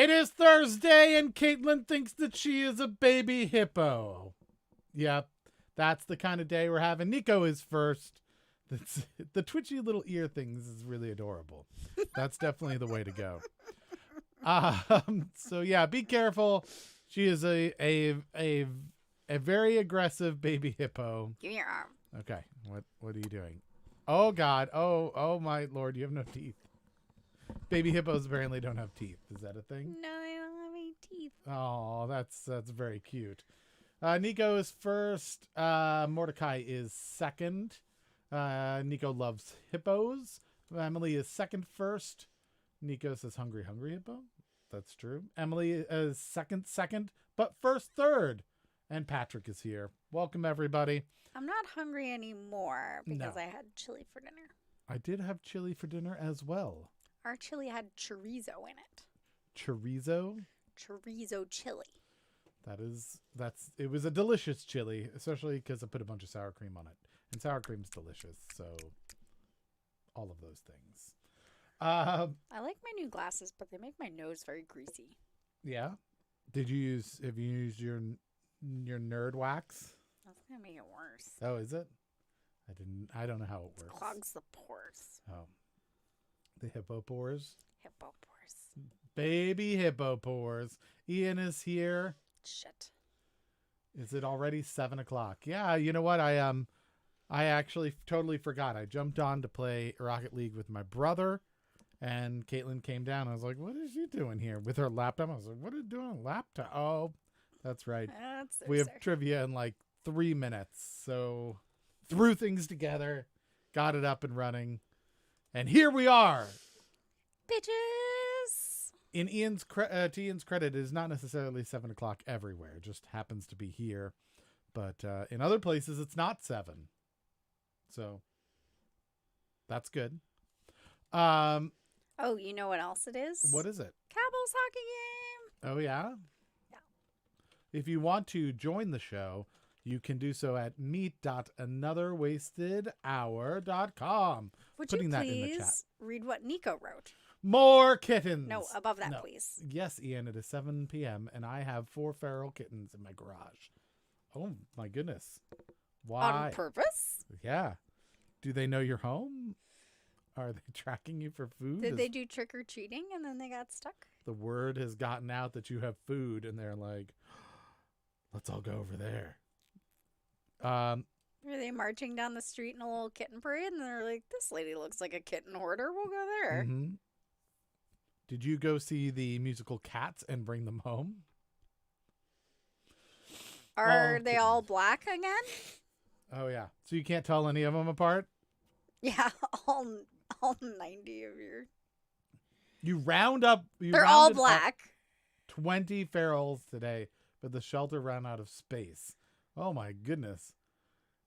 It is Thursday, and Caitlin thinks that she is a baby hippo. Yep, that's the kind of day we're having. Nico is first. The twitchy little ear things is really adorable. That's definitely the way to go. So yeah, be careful. She is a very aggressive baby hippo. Give me your arm. Okay, what are you doing? Oh God! Oh my Lord! You have no teeth. Baby hippos apparently don't have teeth. Is that a thing? No, I don't have any teeth. Oh, that's very cute. Nico is first. Mordecai is second. Nico loves hippos. Emily is second first. Nico says hungry hippo. That's true. Emily is second, but first third. And Patrick is here. Welcome, everybody. I'm not hungry anymore because No. I had chili for dinner. I did have chili for dinner as well. Our chili had chorizo in it. Chorizo? Chorizo chili. It was a delicious chili, especially because I put a bunch of sour cream on it. And sour cream's delicious, so all of those things. I like my new glasses, but they make my nose very greasy. Yeah. Have you used your nerd wax? That's gonna make it worse. Oh, is it? I don't know how it works. Clogs the pores. Oh. The hippo pores? Hippo pores. Baby hippo pores. Ian is here. Shit. Is it already 7:00? Yeah, you know what? I actually totally forgot. I jumped on to play Rocket League with my brother, and Caitlin came down. I was like, what is she doing here with her laptop? I was like, what are you doing on a laptop? Oh, that's right. We have trivia in like 3 minutes. So threw things together, got it up and running, and here we are. Bitches. In Ian's credit, it is not necessarily 7:00 everywhere. It just happens to be here. But in other places, it's not 7. So that's good. Oh, you know what else it is? What is it? Cowboys hockey game. Oh, yeah? Yeah. If you want to join the show, you can do so at meet.anotherwastedhour.com. Would Putting you that in the chat. please read what Nico wrote? More kittens. No, above that, No. please. Yes, Ian, it is 7 p.m. and I have 4 feral kittens in my garage. Oh, my goodness. Why? On purpose? Yeah. Do they know you're home? Are they tracking you for food? Did they do trick-or-treating and then they got stuck? The word has gotten out that you have food, and they're like, let's all go over there. Were they marching down the street in a little kitten parade? And they're like, this lady looks like a kitten hoarder. We'll go there. Mm-hmm. Did you go see the musical Cats and bring them home? Are All they all black again? Oh, yeah. So you can't tell any of them apart? Yeah, all 90 of your... You round up... They're all black. 20 ferals today, but the shelter ran out of space. Oh, my goodness.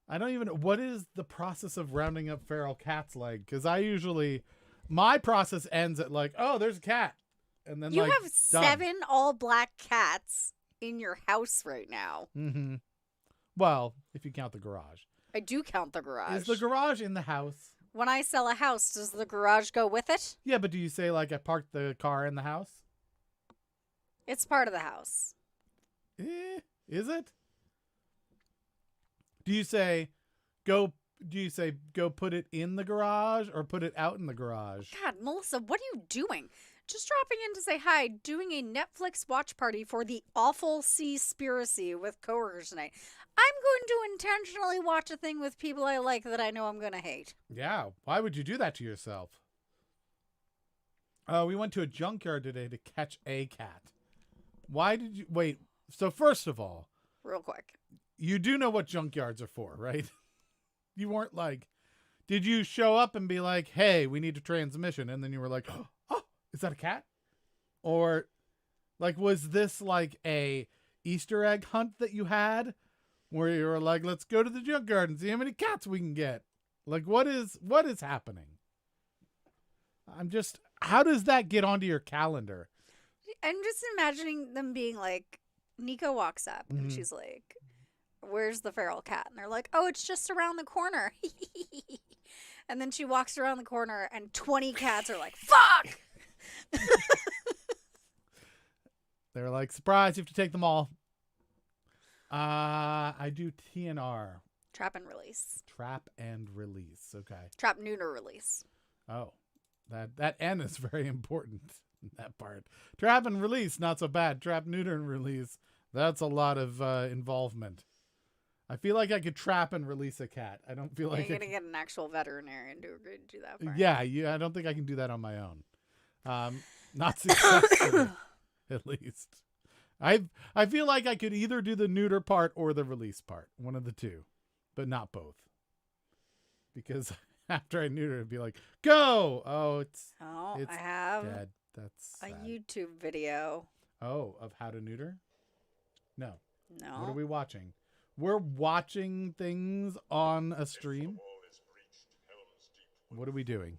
I don't even... What is the process of rounding up feral cats like? Because I usually... My process ends at like, oh, there's a cat. And then You like, have done. 7 all black cats in your house right now. Mm-hmm. Well, if you count the garage. I do count the garage. Is the garage in the house? When I sell a house, does the garage go with it? Yeah, but do you say like I parked the car in the house? It's part of the house. Is it? Do you say go put it in the garage or put it out in the garage? God, Melissa, what are you doing? Just dropping in to say hi, doing a Netflix watch party for the Awful Seaspiracy with coworkers tonight. I'm going to intentionally watch a thing with people I like that I know I'm going to hate. Yeah, why would you do that to yourself? We went to a junkyard today to catch a cat. Why did you... Wait, so first of all... Real quick. You do know what junkyards are for, right? You weren't like... Did you show up and be like, hey, we need a transmission? And then you were like, oh, is that a cat? Or, like, was this like a Easter egg hunt that you had? Where you were like, let's go to the junkyard and see how many cats we can get. Like, what is happening? How does that get onto your calendar? I'm just imagining them being like, Nico walks up and she's like, where's the feral cat? And they're like, oh, it's just around the corner. And then she walks around the corner and 20 cats are like, fuck! They're like, surprise, you have to take them all. I do TNR. Trap and release. Trap and release. Okay. Trap, neuter, release. Oh, that N is very important in that part. Trap and release, not so bad. Trap, neuter, and release. That's a lot of involvement. I feel like I could trap and release a cat. I don't feel like You're going to get an actual veterinarian to agree to do that for you. Yeah, I don't think I can do that on my own. Not successfully, at least. I feel like I could either do the neuter part or the release part. One of the two. But not both. Because after I neuter, it'd be like, go! Oh, it's I have dead. That's a sad. YouTube video. Oh, of how to neuter? No. No. What are we watching? We're watching things on a stream. What are we doing?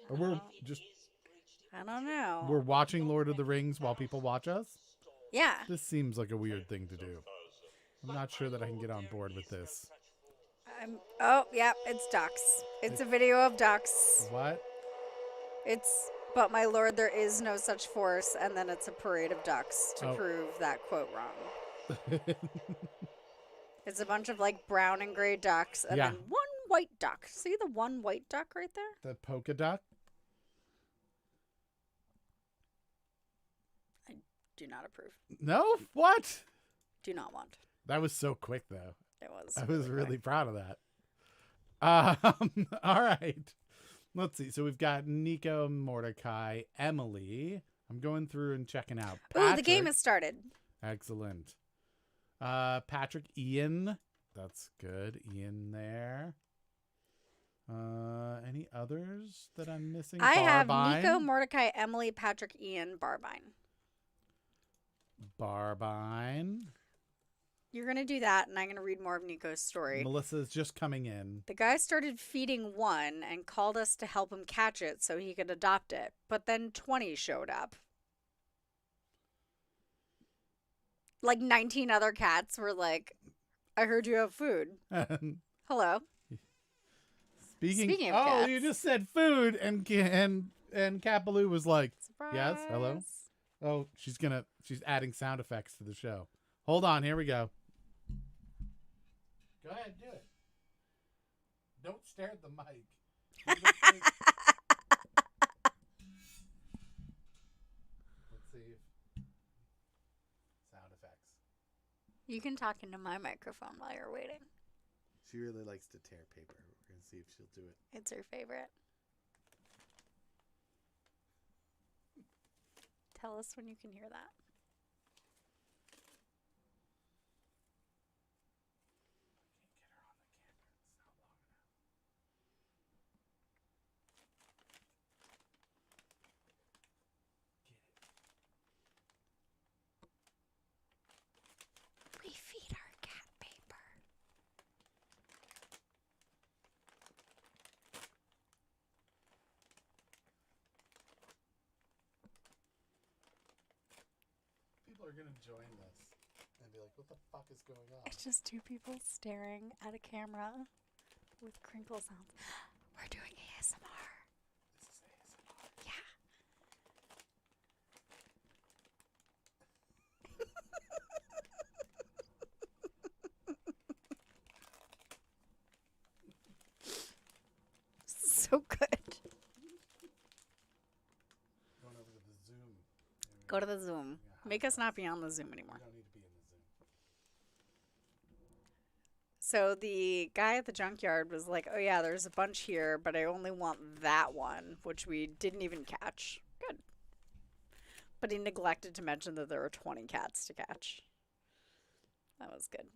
Or we're just... I don't know. We're watching Lord of the Rings while people watch us? Yeah. This seems like a weird thing to do. I'm not sure that I can get on board with this. Oh, yeah, it's ducks. It's a video of ducks. What? But my lord, there is no such force, and then it's a parade of ducks to Oh. prove that quote wrong. It's a bunch of like brown and gray ducks, and Yeah. then one white duck. See the one white duck right there? The polka dot? I do not approve. No? What? Do not want. That was so quick, though. It was. I was really quick. proud of that. All right. Let's see. So we've got Nico, Mordecai, Emily. I'm going through and checking out. Oh, the game Patrick. has started. Excellent. Patrick, Ian. That's good. Ian there. Any others that I'm missing? I have Barbine. Nico, Mordecai, Emily, Patrick, Ian, Barbine. Barbine. You're going to do that, and I'm going to read more of Nico's story. Melissa's just coming in. The guy started feeding one and called us to help him catch it so he could adopt it. But then 20 showed up. Like 19 other cats were like, I heard you have food. Hello. Speaking of oh, cats. you just said food, and Kapaloo was like, Surprise. yes, hello. Oh, she's adding sound effects to the show. Hold on, here we go. Go ahead, do it. Don't stare at the mic. Let's see. Sound effects. You can talk into my microphone while you're waiting. She really likes to tear paper. We're going to see if she'll do it. It's her favorite. Tell us when you can hear that. We feed our cat paper. People are going to join this and be like, what the fuck is going on? It's just two people staring at a camera with crinkle sounds. We're doing ASMR. This is ASMR. Yeah. So good. Going over to the Zoom. Go to the Zoom. Make us not be on the Zoom anymore. We don't need to be in the Zoom. So the guy at the junkyard was like, oh yeah, there's a bunch here, but I only want that one, which we didn't even catch. Good. But he neglected to mention that there were 20 cats to catch. That was good.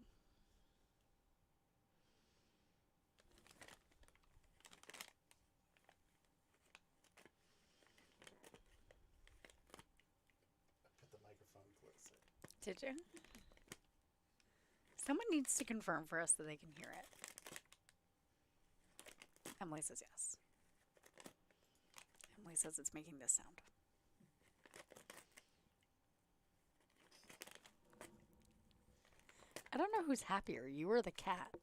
Put the microphone closer. Did you? Someone needs to confirm for us that they can hear it. Emily says yes. Emily says it's making this sound. I don't know who's happier, you or the cat.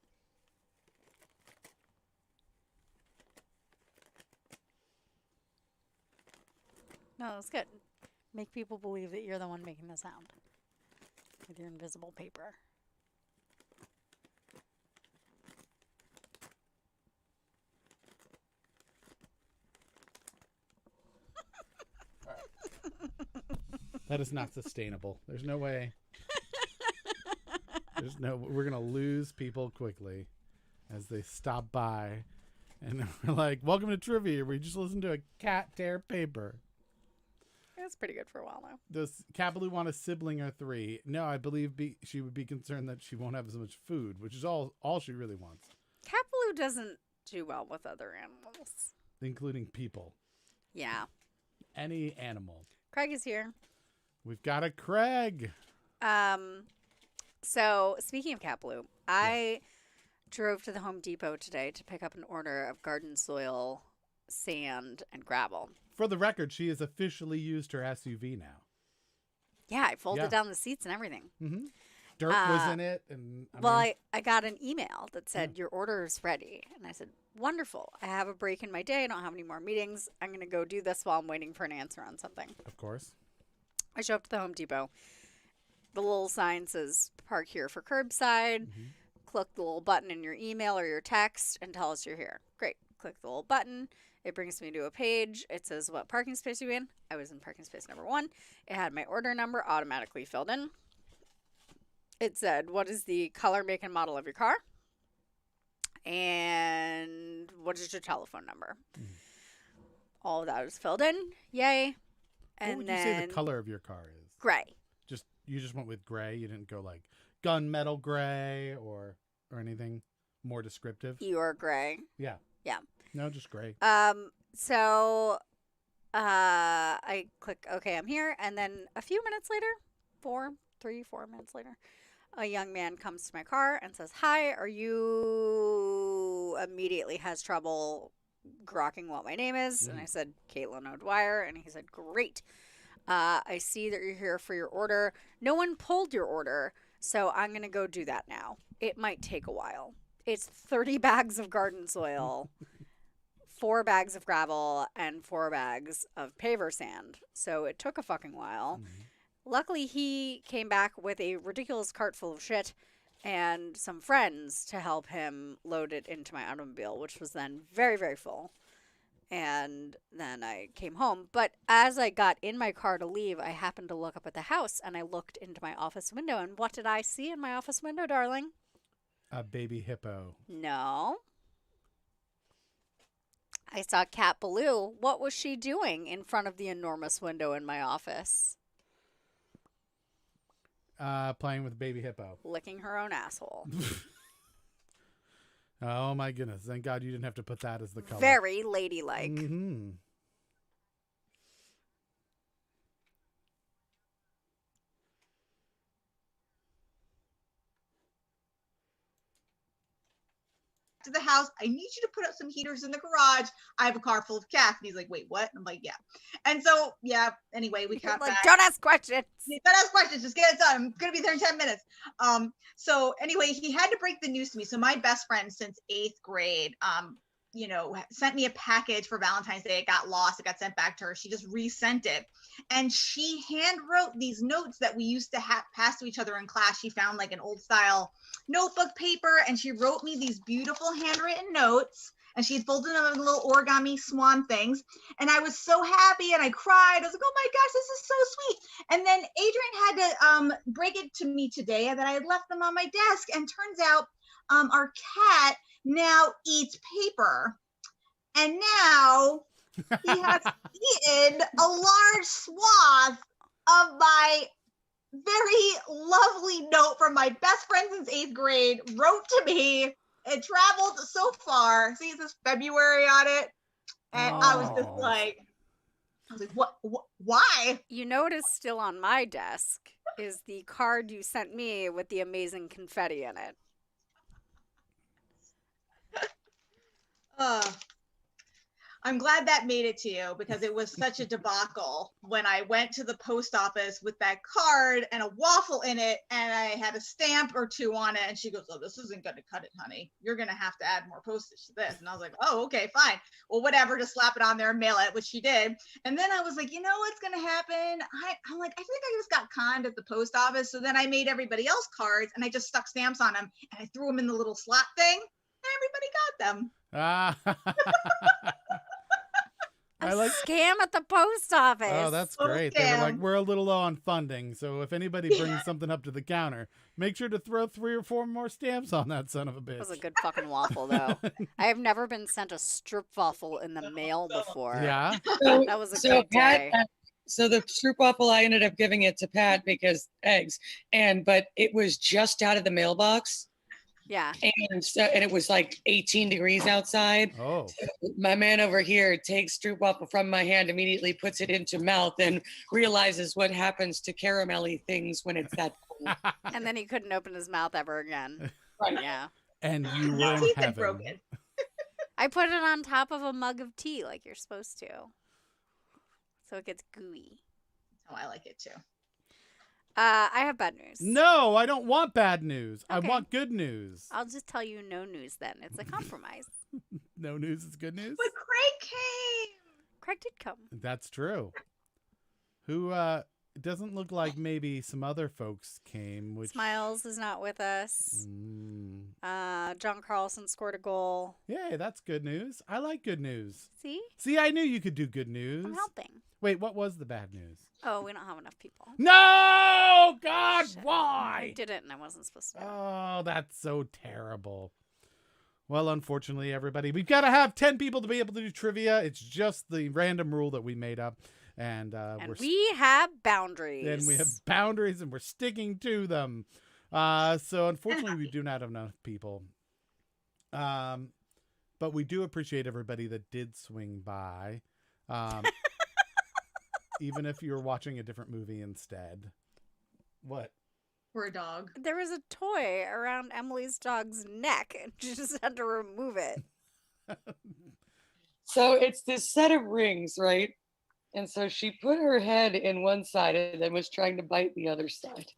No, it was good. Make people believe that you're the one making the sound with your invisible paper. That is not sustainable. There's no way. We're going to lose people quickly as they stop by. And we're like, welcome to trivia. We just listened to a cat tear paper. That's pretty good for a while now. Does Cat Baloo want a sibling or 3? No, I believe she would be concerned that she won't have as much food, which is all she really wants. Cat Baloo doesn't do well with other animals. Including people. Yeah. Any animal. Craig is here. We've got a Craig. So speaking of Cat Baloo, I drove to the Home Depot today to pick up an order of garden soil, sand, and gravel. For the record, she has officially used her SUV now. Yeah, I folded down the seats and everything. Mm-hmm. Dirt was in it. And I got an email that said, your order is ready. And I said, wonderful. I have a break in my day. I don't have any more meetings. I'm going to go do this while I'm waiting for an answer on something. Of course. I show up to the Home Depot. The little sign says, park here for curbside. Mm-hmm. Click the little button in your email or your text and tell us you're here. Great. Click the little button. It brings me to a page. It says what parking space are you in. I was in parking space number 1. It had my order number automatically filled in. It said, what is the color, make, and model of your car? And what is your telephone number? Mm. All of that is filled in. Yay. And what would you say the color of your car is? Gray. You just went with gray? You didn't go like gunmetal gray or anything more descriptive? Eeyore gray. Yeah. Yeah. No, just gray. So I click, okay, I'm here. And then a few minutes later, 4 minutes later, a young man comes to my car and says, hi, are you immediately has trouble grokking what my name is? And I said, Caitlin O'Dwyer. And he said, great. I see that you're here for your order. No one pulled your order, so I'm going to go do that now. It might take a while. It's 30 bags of garden soil, 4 bags of gravel, and 4 bags of paver sand. So it took a fucking while. Mm-hmm. Luckily, he came back with a ridiculous cart full of shit and some friends to help him load it into my automobile, which was then very, very full. And then I came home. But as I got in my car to leave, I happened to look up at the house, and I looked into my office window. And what did I see in my office window, darling? A baby hippo. No. I saw Cat Baloo. What was she doing in front of the enormous window in my office? Playing with baby hippo. Licking her own asshole. Oh my goodness. Thank God you didn't have to put that as the color. Very ladylike. Mm-hmm. To the house, I need you to put up some heaters in the garage. I have a car full of cats. And he's like, wait, what? I'm like, yeah. And so, yeah, anyway, we got back. Don't ask questions. Don't ask questions. Just get it done. I'm going to be there in 10 minutes. So anyway, he had to break the news to me. So my best friend since 8th grade, sent me a package for Valentine's Day. It got lost. It got sent back to her. She just resent it. And she hand wrote these notes that we used to pass to each other in class. She found like an old style notebook paper, and she wrote me these beautiful handwritten notes, and she folded them in little origami swan things. And I was so happy, and I cried. I was like, oh my gosh, this is so sweet. And then Adrian had to break it to me today that I had left them on my desk. And turns out our cat now eats paper. And now he has eaten a large swath of my very lovely note from my best friend since 8th grade, wrote to me. It traveled so far. See, it says February on it. And I was just like, what? Why? You know what is still on my desk is the card you sent me with the amazing confetti in it. I'm glad that made it to you because it was such a debacle when I went to the post office with that card and a waffle in it, and I had a stamp or two on it, and she goes, "Oh, this isn't going to cut it, honey. You're going to have to add more postage to this." And I was like, "Oh, okay, fine. Well, whatever, just slap it on there and mail it," which she did. And then I was like, you know what's going to happen? I'm like, I think I just got conned at the post office. So then I made everybody else cards, and I just stuck stamps on them, and I threw them in the little slot thing, and everybody got them. A scam at the post office. Oh, that's great. They were like, we're a little low on funding, so if anybody brings something up to the counter, make sure to throw 3 or 4 more stamps on that son of a bitch. That was a good fucking waffle, though. I have never been sent a strip waffle in the mail before. Yeah? That was a good day. So the stroop waffle, I ended up giving it to Pat because eggs, but it was just out of the mailbox. Yeah. And it was like 18 degrees outside. Oh. My man over here takes stroop waffle from my hand, immediately puts it into mouth, and realizes what happens to caramelly things when it's that cold. And then he couldn't open his mouth ever again. Right. Yeah. And you were in Teeth had heaven. broken. I put it on top of a mug of tea like you're supposed to. So it gets gooey. Oh, I like it too. I have bad news. No, I don't want bad news. I Okay. want good news. I'll just tell you no news then. It's a compromise. No news is good news? But Craig came. Craig did come. That's true. Who, it doesn't look like maybe some other folks came, which... Smiles is not with us. John Carlson scored a goal. Yay, that's good news. I like good news. See? See, I knew you could do good news. I'm helping. Wait, what was the bad news? Oh, we don't have enough people. No! God, Shit. I why? did it and I wasn't supposed to. Oh, that's so terrible. Well, unfortunately, everybody, we've got to have 10 people to be able to do trivia. It's just the random rule that we made up. And, we have boundaries. and we have boundaries, and we're sticking to them. So, unfortunately, we do not have enough people. But we do appreciate everybody that did swing by. Even if you're watching a different movie instead. What? We're a dog. There was a toy around Emily's dog's neck and she just had to remove it. So it's this set of rings, right? And so she put her head in one side and then was trying to bite the other side.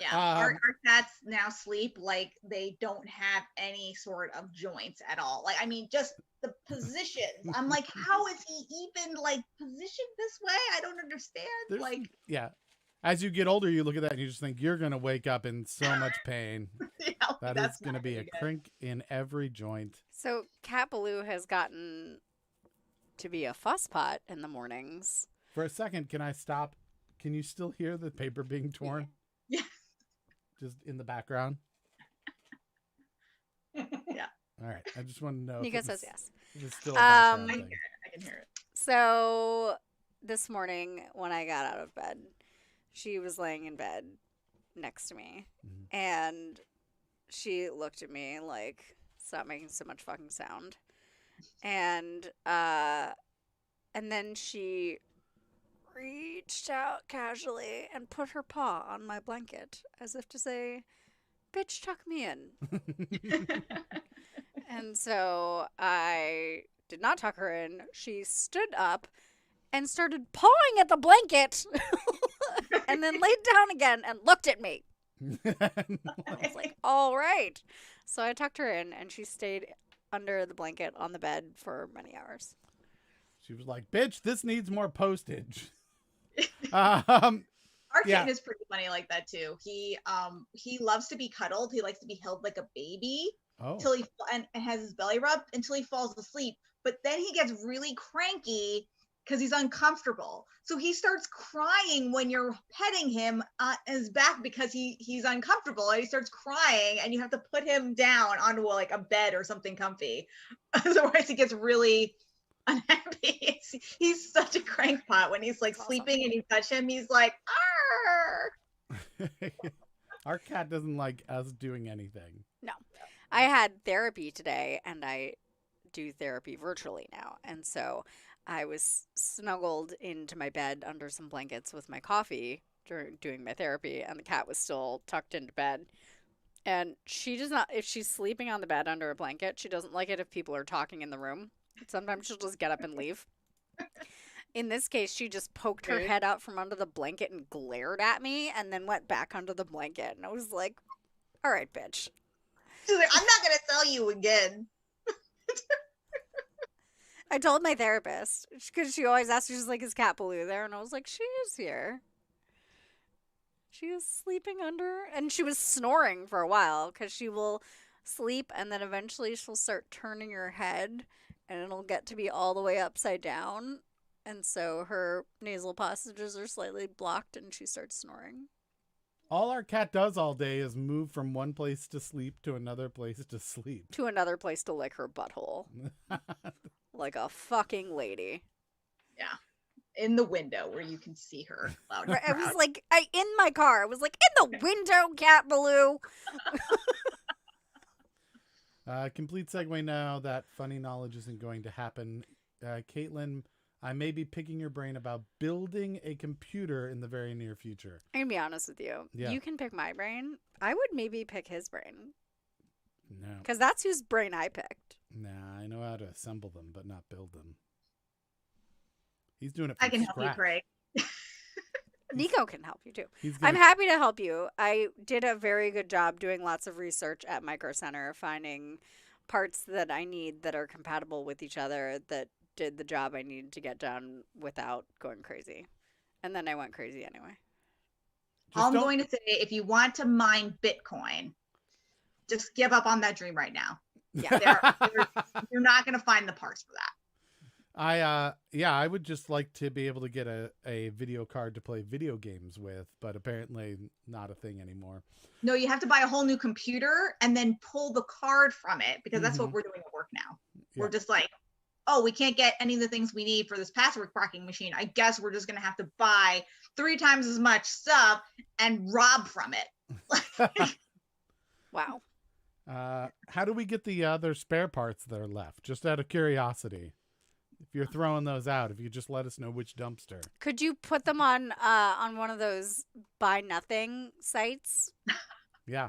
Yeah, our cats now sleep like they don't have any sort of joints at all. Like, I mean, just the positions. I'm like, how is he even like positioned this way? I don't understand. Like, yeah. As you get older, you look at that and you just think you're going to wake up in so much pain. yeah, That is going to be a crink in every joint. So Cat Baloo has gotten to be a fusspot in the mornings. For a second, can I stop? Can you still hear the paper being torn? Yeah. Just in the background? yeah. All right. I just want to know. Nika says yes. If it's still a background I thing. can hear it. I can hear it. So this morning when I got out of bed, she was laying in bed next to me. Mhm. And she looked at me like, stop making so much fucking sound. And then she reached out casually and put her paw on my blanket as if to say, bitch, tuck me in. And so I did not tuck her in. She stood up and started pawing at the blanket and then laid down again and looked at me. I was like, all right. So I tucked her in and she stayed under the blanket on the bed for many hours. She was like, bitch, this needs more postage. Our Yeah. kitten is pretty funny like that too. He loves to be cuddled. He likes to be held like a baby Oh. till and has his belly rubbed until he falls asleep. But then he gets really cranky because he's uncomfortable. So he starts crying when you're petting him on his back because he's uncomfortable, and he starts crying, and you have to put him down onto like a bed or something comfy. Otherwise, he gets really unhappy. He's such a crankpot when he's like That's sleeping and you touch him. He's like, "Arr!" Our cat doesn't like us doing anything. No. I had therapy today, and I do therapy virtually now. And so I was snuggled into my bed under some blankets with my coffee during doing my therapy, and the cat was still tucked into bed. And she does not, if she's sleeping on the bed under a blanket, she doesn't like it if people are talking in the room. Sometimes she'll just get up and leave. In this case, she just poked her Rude. head out from under the blanket and glared at me and then went back under the blanket. And I was like, all right, bitch. She's like, I'm not gonna tell you again. I told my therapist because she always asks, she's like, is Cat Baloo there? And I was like, she is here. She is sleeping under, and she was snoring for a while because she will sleep and then eventually she'll start turning her head and it'll get to be all the way upside down. And so her nasal passages are slightly blocked and she starts snoring. All our cat does all day is move from one place to sleep to another place to sleep. To another place to lick her butthole. Like a fucking lady. In the window where you can see her loud and Right, I was proud. like, in my car, I was like, in the window, Cat Baloo. Complete segue now that funny knowledge isn't going to happen. Caitlin, I may be picking your brain about building a computer in the very near future. I'm gonna be honest with you. Yeah. You can pick my brain. I would maybe pick his brain. No. Because that's whose brain I picked. Nah, I know how to assemble them, but not build them. He's doing it from I can help you, scratch. Craig. Nico can help you too. He's I'm gonna, happy to help you. I did a very good job doing lots of research at Micro Center, finding parts that I need that are compatible with each other that did the job I needed to get done without going crazy. And then I went crazy anyway. just I'm don't- going to say, if you want to mine Bitcoin, just give up on that dream right now. You're not going to find the parts for that. I would just like to be able to get a video card to play video games with, but apparently not a thing anymore. No, you have to buy a whole new computer and then pull the card from it, because that's what Mhm. we're doing at work now. Yeah. We're just like, oh, we can't get any of the things we need for this password cracking machine. I guess we're just going to have to buy 3 times as much stuff and rob from it. Wow. How do we get the other spare parts that are left? Just out of curiosity. If you're throwing those out, if you just let us know which dumpster. Could you put them on one of those buy nothing sites? Yeah.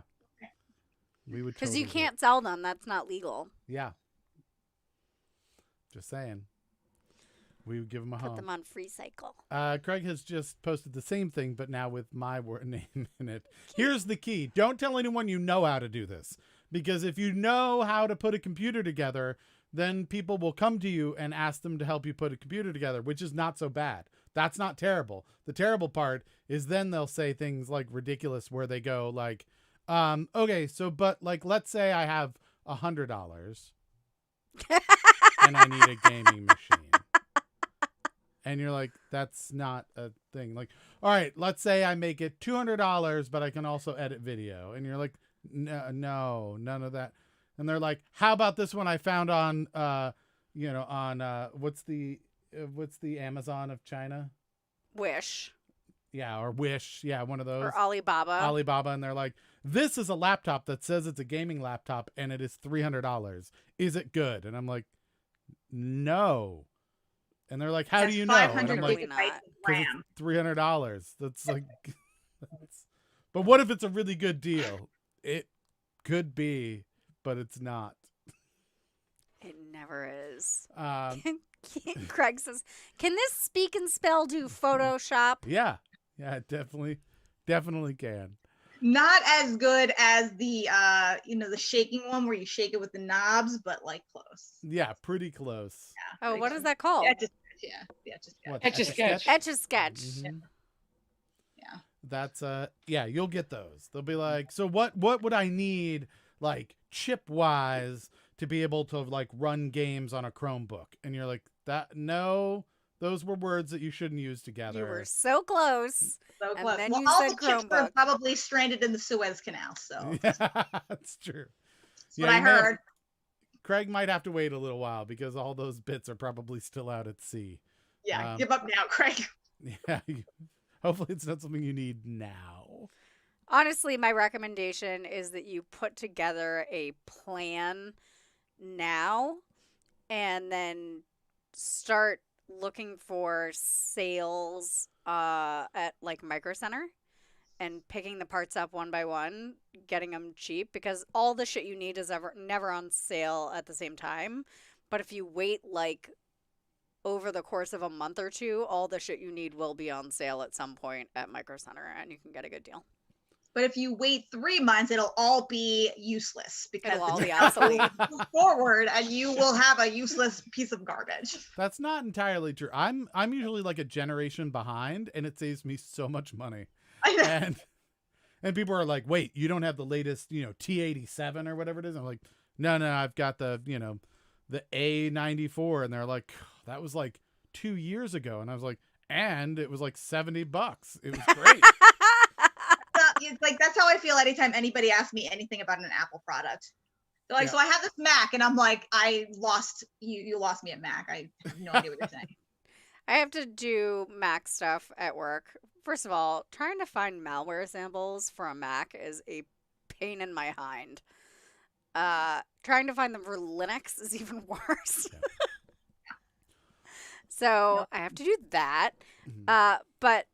We would Because totally you do it. can't sell them. That's not legal. Yeah. Just saying. We would give them a Put home. them on free cycle. Craig has just posted the same thing, but now with my name in it. Here's the key. Don't tell anyone you know how to do this. Because if you know how to put a computer together, then people will come to you and ask them to help you put a computer together, which is not so bad. That's not terrible. The terrible part is then they'll say things like ridiculous where they go like, okay, so, but like, let's say I have $100 and I need a gaming machine. And you're like, that's not a thing. Like, all right, let's say I make it $200, but I can also edit video. And you're like, no, none of that. And they're like, how about this one I found on, what's the Amazon of China? Wish. Yeah, or Wish. Yeah, one of those. Or Alibaba. Alibaba. And they're like, this is a laptop that says it's a gaming laptop and it is $300. Is it good? And I'm like, no. And they're like, how do you know? And 500 I'm like, Probably gigabytes not. of 'cause RAM. it's $300. That's like, but what if it's a really good deal? It could be, but it's not. It never is. Um, Craig says, can this speak and spell do Photoshop? yeah, it definitely can. Not as good as the the shaking one where you shake it with the knobs, but like close. Yeah, pretty close. Oh, Pretty what close. is that called? Just What, Etch-a-Sketch. Etch-a-Sketch. Mhm. Yeah. That's yeah, you'll get those. They'll be like, so what would I need like chip wise to be able to like run games on a Chromebook? And you're like, that no, those were words that you shouldn't use together. You were so close. So And close. then Well, you all said the chips are Chromebook. probably stranded in the Suez Canal, so Yeah, that's true. that's what I you may have- heard. Craig might have to wait a little while because all those bits are probably still out at sea. Yeah, Um, give up now, Craig. Yeah, hopefully it's not something you need now. Honestly, my recommendation is that you put together a plan now and then start looking for sales at like Micro Center and picking the parts up one by one, getting them cheap, because all the shit you need is never on sale at the same time. But if you wait like over the course of a month or two, all the shit you need will be on sale at some point at Micro Center, and you can get a good deal. But if you wait 3 months, it'll all be useless because It'll all the be technology obsolete. will move forward, and you will have a useless piece of garbage. That's not entirely true. I'm usually like a generation behind, and it saves me so much money. I know. And people are like, wait, you don't have the latest, T87 or whatever it is? I'm like, no, I've got the, the A94. And they're like, that was like 2 years ago. And I was like, and it was like $70. It was great. It's like that's how I feel anytime anybody asks me anything about an Apple product. They're like, Yeah. so I have this Mac, and I'm like, I lost you. You lost me at Mac. I have no idea what you're saying. I have to do Mac stuff at work. First of all, trying to find malware samples for a Mac is a pain in my hind. Trying to find them for Linux is even worse. Yeah. So I have to do that. Mhm. But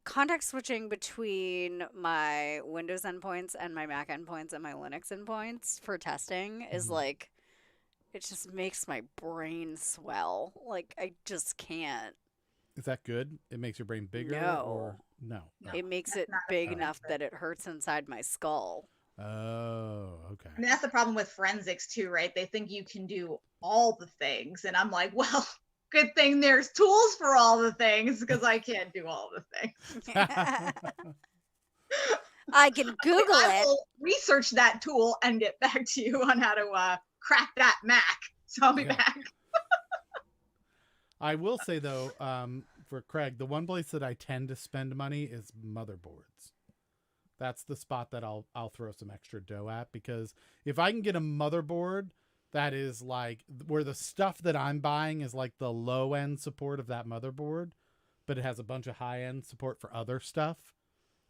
context switching between my Windows endpoints and my Mac endpoints and my Linux endpoints for testing is Mhm. like, it just makes my brain swell. Like, I just can't. Is that good? It makes your brain bigger? No. Or no? No, It makes that's it not a big benefit. enough that it hurts inside my skull. Oh, okay. I mean, that's the problem with forensics too, right? They think you can do all the things, and I'm like, well, good thing there's tools for all the things because I can't do all the things. I can Google I it. will research that tool and get back to you on how to crack that Mac. So I'll be Yeah. back. I will say though, for Craig, the one place that I tend to spend money is motherboards. That's the spot that I'll throw some extra dough at, because if I can get a motherboard that is like where the stuff that I'm buying is like the low end support of that motherboard, but it has a bunch of high end support for other stuff,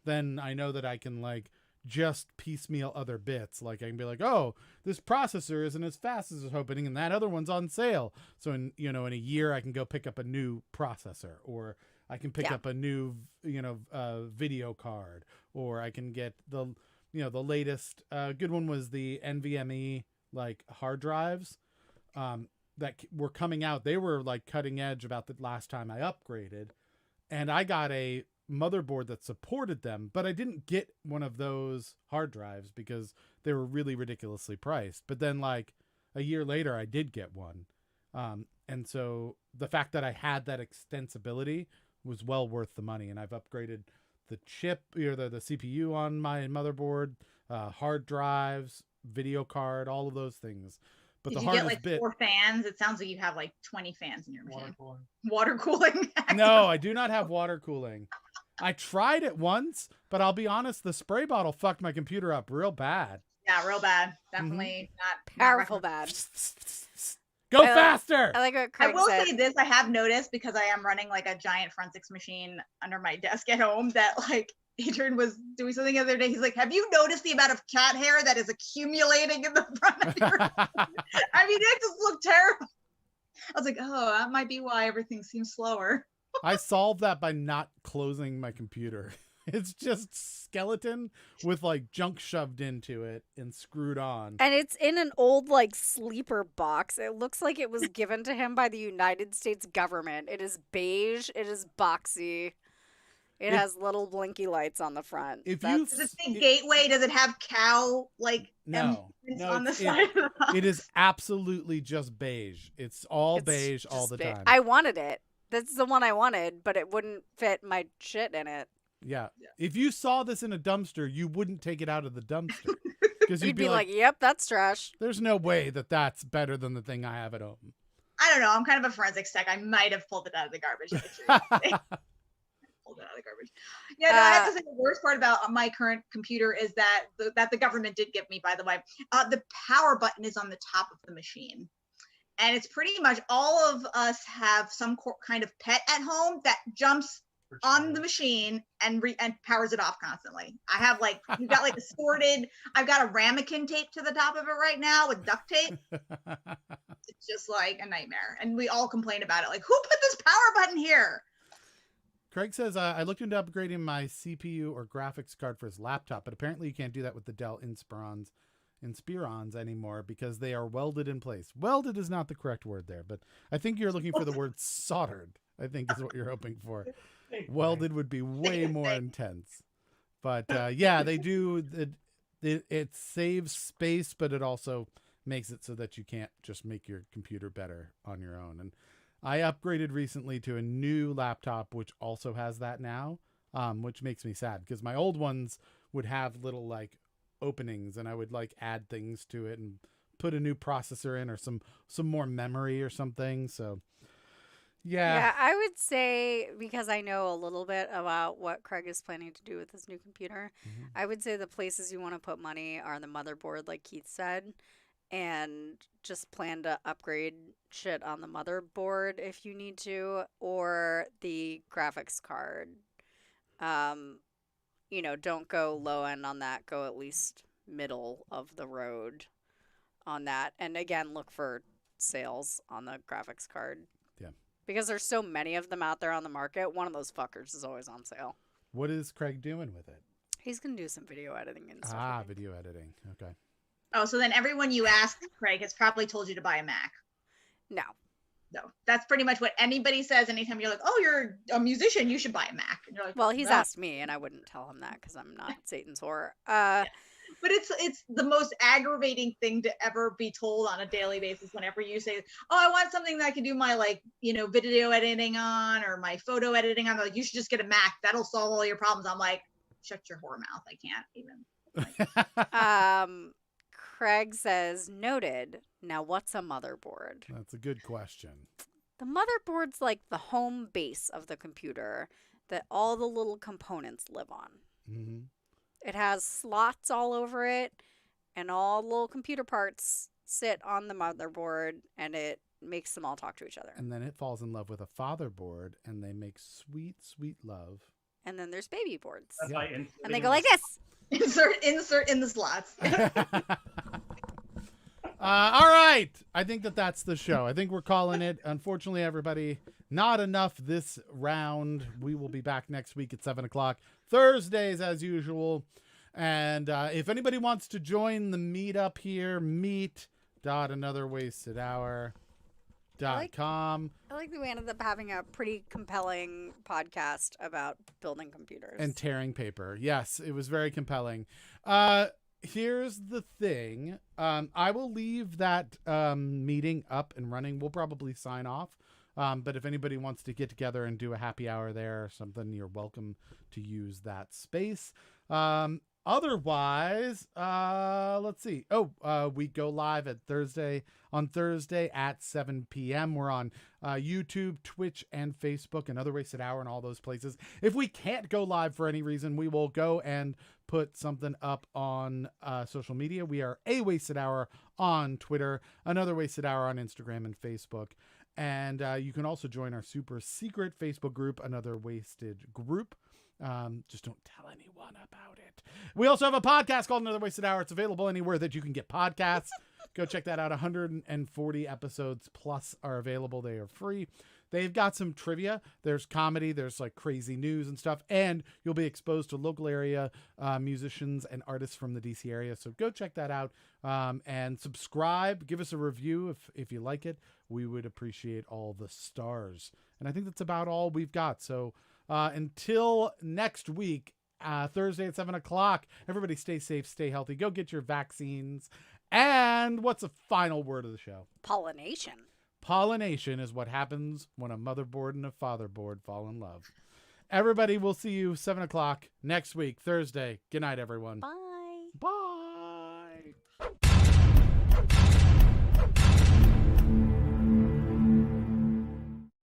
then I know that I can like just piecemeal other bits. Like I can be like, oh, this processor isn't as fast as I was hoping, and that other one's on sale. So in a year I can go pick up a new processor, or I can pick Yeah. up a new video card, or I can get the latest good one was the NVMe like hard drives that were coming out. They were like cutting edge about the last time I upgraded, and I got a motherboard that supported them, but I didn't get one of those hard drives because they were really ridiculously priced. But then like a year later I did get one, and so the fact that I had that extensibility was well worth the money. And I've upgraded the chip or the CPU on my motherboard, hard drives, video card, all of those things. But Did the you get hardest like bit 4 fans? It sounds like you have like 20 fans in your Water machine. cooling. Water cooling. No, I do not have water cooling. I tried it once, but I'll be honest, the spray bottle fucked my computer up real bad. Yeah, real bad. Definitely not Powerful recommended. bad. Go I like- faster! I like what I Craig will said. say this, I have noticed because I am running like a giant forensics machine under my desk at home that like Adrian was doing something the other day. He's like, have you noticed the amount of cat hair that is accumulating in the front of your I mean, it just looked terrible. I was like, oh, that might be why everything seems slower. I solved that by not closing my computer. It's just skeleton with like junk shoved into it and screwed on. And it's in an old, like, sleeper box. It looks like it was given to him by the United States government. It is beige. It is boxy. It If- has little blinky lights on the front. If That's- you Does it say gateway? Does it have cow like No, emblems no, on the it's- side of the box? it is absolutely just beige. It's all It's beige all just the ba- time. I wanted it. That's the one I wanted, but it wouldn't fit my shit in it. Yeah. Yeah. If you saw this in a dumpster, you wouldn't take it out of the dumpster because You'd be like, yep, that's trash. "There's no way that that's better than the thing I have at home." I don't know. I'm kind of a forensics tech. I might have pulled it out of the garbage. Out of curiosity. Pulled it out of the garbage. Yeah, no, I have to say the worst part about my current computer is that the government did give me, by the way, the power button is on the top of the machine. And it's pretty much all of us have some kind of pet at home that jumps on the machine and powers it off constantly. I have like, we've got like assorted, I've got a ramekin tape to the top of it right now with duct tape. It's just like a nightmare. And we all complain about it. Like, who put this power button here? Craig says, I looked into upgrading my CPU or graphics card for his laptop, but apparently you can't do that with the Dell Inspirons anymore because they are welded in place. Welded is not the correct word there, but I think you're looking for the word soldered, I think is what you're hoping for. Welded would be way more intense. But yeah, they do. It saves space, but it also makes it so that you can't just make your computer better on your own. And I upgraded recently to a new laptop, which also has that now, which makes me sad because my old ones would have little like openings and I would like add things to it and put a new processor in or some more memory or something. So yeah, I would say, because I know a little bit about what Craig is planning to do with his new computer, I would say the places you want to put money are the motherboard, like Keith said, and just plan to upgrade shit on the motherboard if you need to, or the graphics card. You know, don't go low end on that. Go at least middle of the road on that. And again, look for sales on the graphics card. Yeah. Because there's so many of them out there on the market. One of those fuckers is always on sale. What is Craig doing with it? He's going to do some video editing and stuff. Video editing. Okay. Oh, so then everyone you asked, Craig, has probably told you to buy a Mac. No. No, that's pretty much what anybody says anytime you're like, oh, you're a musician, you should buy a Mac. And you're like, Well, he's "No." asked me, and I wouldn't tell him that because I'm not Satan's whore. But it's the most aggravating thing to ever be told on a daily basis whenever you say, oh, I want something that I can do my video editing on or my photo editing on. They're like, you should just get a Mac. That'll solve all your problems. I'm like, shut your whore mouth. I can't even. Craig says, noted. Now, what's a motherboard? That's a good question. The motherboard's like the home base of the computer that all the little components live on. Mm-hmm. It has slots all over it, and all the little computer parts sit on the motherboard, and it makes them all talk to each other. And then it falls in love with a fatherboard, and they make sweet, sweet love. And then there's baby boards. That's Yeah. by And inserting they go like this. Insert in the slots. All right. I think that's the show. I think we're calling it. Unfortunately, everybody, not enough this round. We will be back next week at 7 o'clock. Thursdays, as usual. And if anybody wants to join the meetup here, meet.anotherwastedhour.com. I like that we ended up having a pretty compelling podcast about building computers. And tearing paper. Yes, it was very compelling. Here's the thing. I will leave that meeting up and running. We'll probably sign off. But if anybody wants to get together and do a happy hour there or something, you're welcome to use that space. Otherwise, let's see. We go live on Thursday at 7 p.m. We're on YouTube, Twitch, and Facebook, Another Wasted Hour, and all those places. If we can't go live for any reason, we will go and put something up on social media. We are A Wasted Hour on Twitter, Another Wasted Hour on Instagram and Facebook. And you can also join our super secret Facebook group, Another Wasted Group. Just don't tell anyone about it. We also have a podcast called Another Wasted Hour. It's available anywhere that you can get podcasts. Go check that out. 140 episodes plus are available. They are free. They've got some trivia. There's comedy. There's like crazy news and stuff. And you'll be exposed to local area musicians and artists from the DC area. So go check that out and subscribe. Give us a review if you like it. We would appreciate all the stars. And I think that's about all we've got. So until next week, Thursday at 7 o'clock, everybody stay safe, stay healthy. Go get your vaccines. And what's the final word of the show? Pollination. Pollination is what happens when a motherboard and a fatherboard fall in love. Everybody, we'll see you 7 o'clock next week, Thursday. Good night, everyone. Bye. Bye.